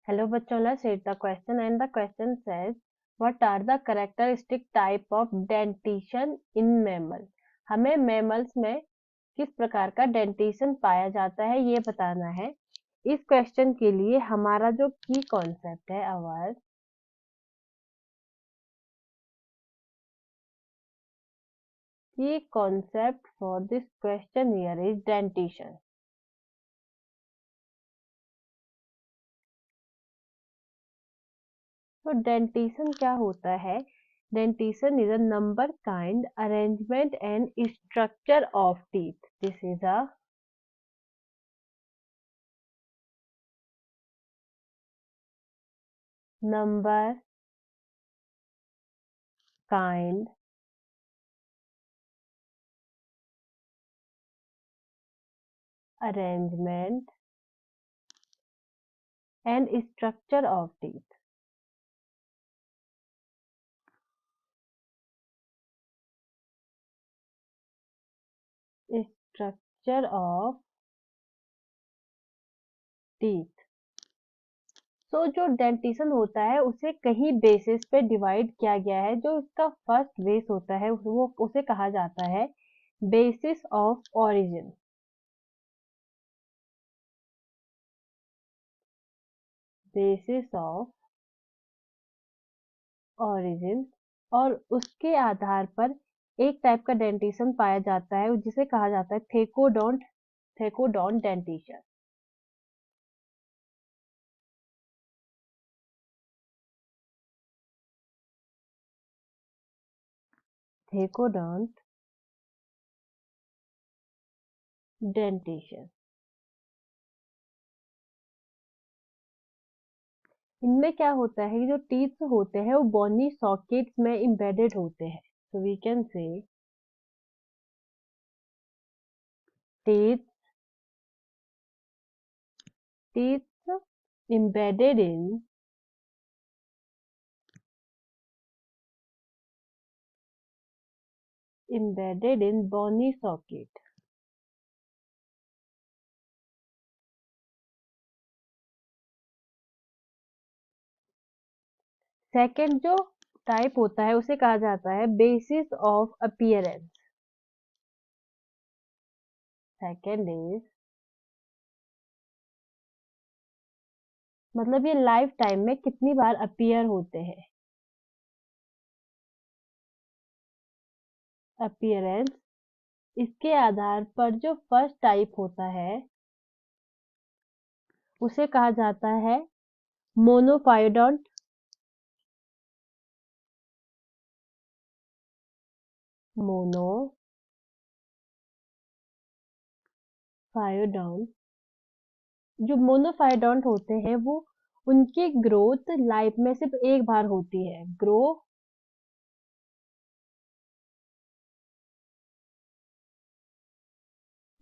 Hello बच्चों, let's read the question and the question says what are the characteristic type of dentition in mammal? हमें mammals में किस प्रकार का dentition पाया जाता है ये बताना है। इस क्वेश्चन के लिए हमारा जो की कॉन्सेप्ट है our key concept for this question here is dentition. तो dentition क्या होता है? Dentition is a number, kind, arrangement and structure of teeth. This is a number, kind, arrangement and structure of teeth. Structure of teeth. तो जो dentition होता है उसे कहीं बेसिस पे डिवाइड किया गया है। जो इसका फर्स्ट बेस होता है वो उसे कहा जाता है basis of origin. Basis of origin. और उसके आधार पर एक टाइप का डेंटिशन पाया जाता है जिसे कहा जाता है थेकोडोंट डेंटिशन। थेकोडोंट डेंटिशन। इनमें क्या होता है कि जो टीथ होते हैं वो बोनी सॉकेट्स में एम्बेडेड होते हैं। So we can say teeth teeth embedded in bony socket. Second जो टाइप होता है उसे कहा जाता है basis of appearance. Second is मतलब ये लाइफ टाइम में कितनी बार अपीयर होते हैं। अपीयरेंस। इसके आधार पर जो फर्स्ट टाइप होता है उसे कहा जाता है मोनोफायोडोंट। मोनोफायोडोंट। जो मोनोफायोडोंट होते हैं वो उनकी ग्रोथ लाइफ में सिर्फ एक बार होती है।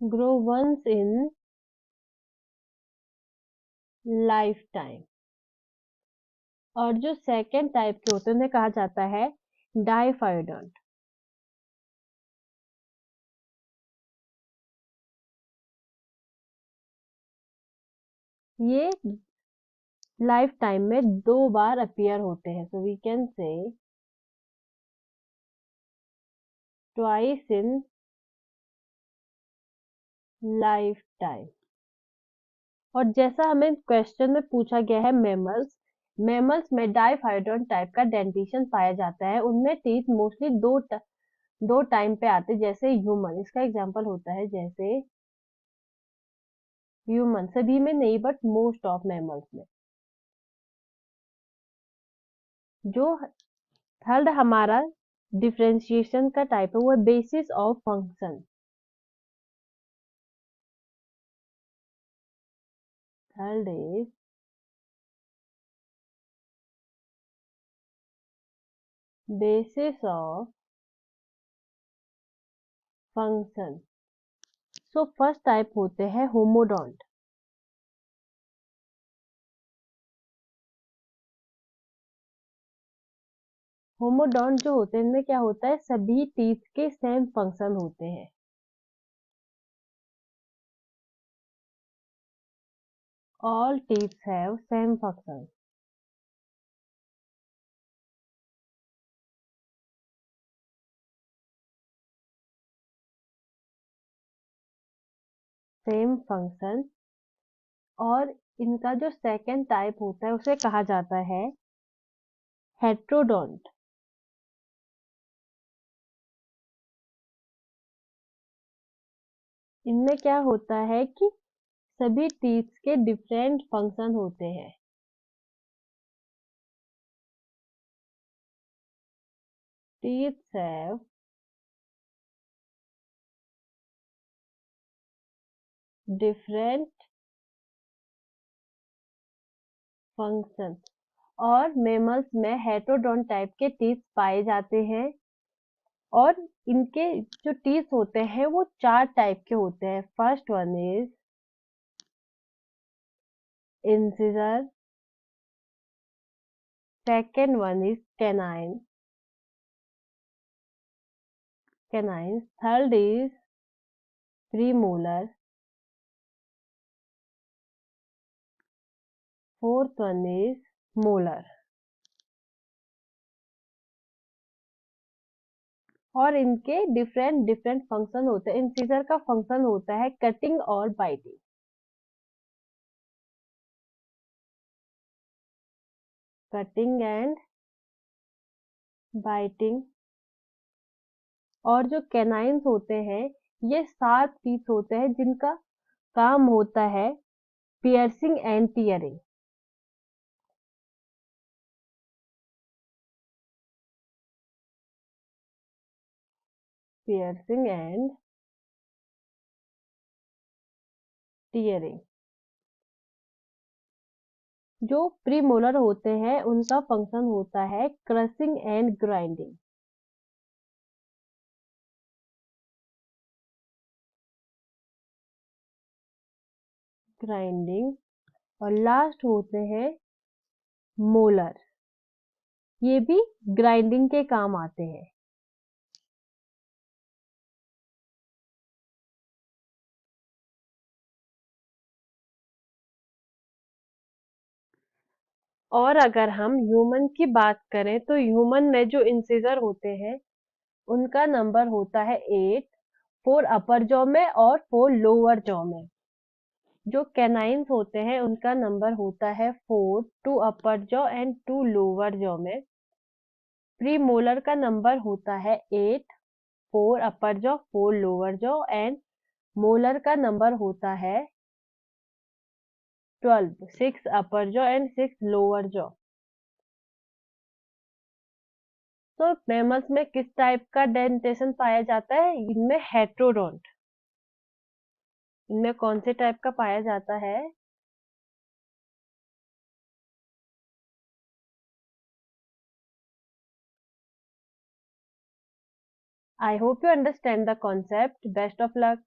Grow once in life time. और जो सेकेंड टाइप के होते हैं उन्हें कहा जाता है डाइफायोडोंट। ये लाइफ टाइम में 2 बार अपीयर होते हैं। So we can say twice in life time. और जैसा हमें क्वेश्चन में पूछा गया है मैमल्स मैमल्स में डाइफायोडोंट टाइप का डेंटिशन पाया जाता है। उनमें टीथ मोस्टली दो टाइम पे आते हैं जैसे ह्यूमन। इसका एग्जांपल होता है जैसे ह्यूमन, सभी में नहीं बट मोस्ट ऑफ मैमल्स में। जो थर्ड हमारा डिफरेंशिएशन का टाइप है वो है basis of function. Third is basis of function. So first type होते हैं होमोडोंट। होमोडोंट जो होते हैं इनमें क्या होता है सभी टीथ के सेम फंक्शन होते हैं। All teeth have same function. Same function. और इनका जो सेकंड टाइप होता है उसे कहा जाता है हेट्रोडोंट। इनमें क्या होता है कि सभी टीथ के डिफरेंट फंक्शन होते हैं। Teeth have different function. और मेमल्स में हेट्रोडोंट टाइप के टीथ पाए जाते हैं। और इनके जो टीथ होते हैं वो 4 टाइप के होते हैं। First one is incisor, second one is canine, third is premolar, fourth one is molar. और इनके डिफरेंट डिफरेंट फंक्शन होते हैं। इंसिजर का फंक्शन होता है कटिंग और बाइटिंग। Cutting and biting. और जो कैनाइन्स होते हैं ये 7 पीस होते हैं जिनका काम होता है piercing and tearing. Piercing and tearing. जो प्रीमोलर होते हैं उनका फंक्शन होता है क्रशिंग एंड ग्राइंडिंग। ग्राइंडिंग। और लास्ट होते हैं मोलर। ये भी ग्राइंडिंग के काम आते हैं। और अगर हम ह्यूमन की बात करें तो ह्यूमन में जो इंसिजर होते हैं उनका नंबर होता है 8, 4 अपर जॉ में और 4 लोअर जॉ में। जो कैनाइन्स होते हैं उनका नंबर होता है 4, 2 अपर जॉ एंड 2 लोअर जॉ में। प्रीमोलर का नंबर होता है 8, 4 अपर jaw, 4 lower jaw and molar का नंबर होता है 12, 6 अपर जॉ एंड 6 लोअर जॉ। तो मैमल्स में किस टाइप का डेंटेशन पाया जाता है? इनमें हेट्रोडोंट। इनमें कौन से टाइप का पाया जाता है? I hope you understand the concept. Best of luck.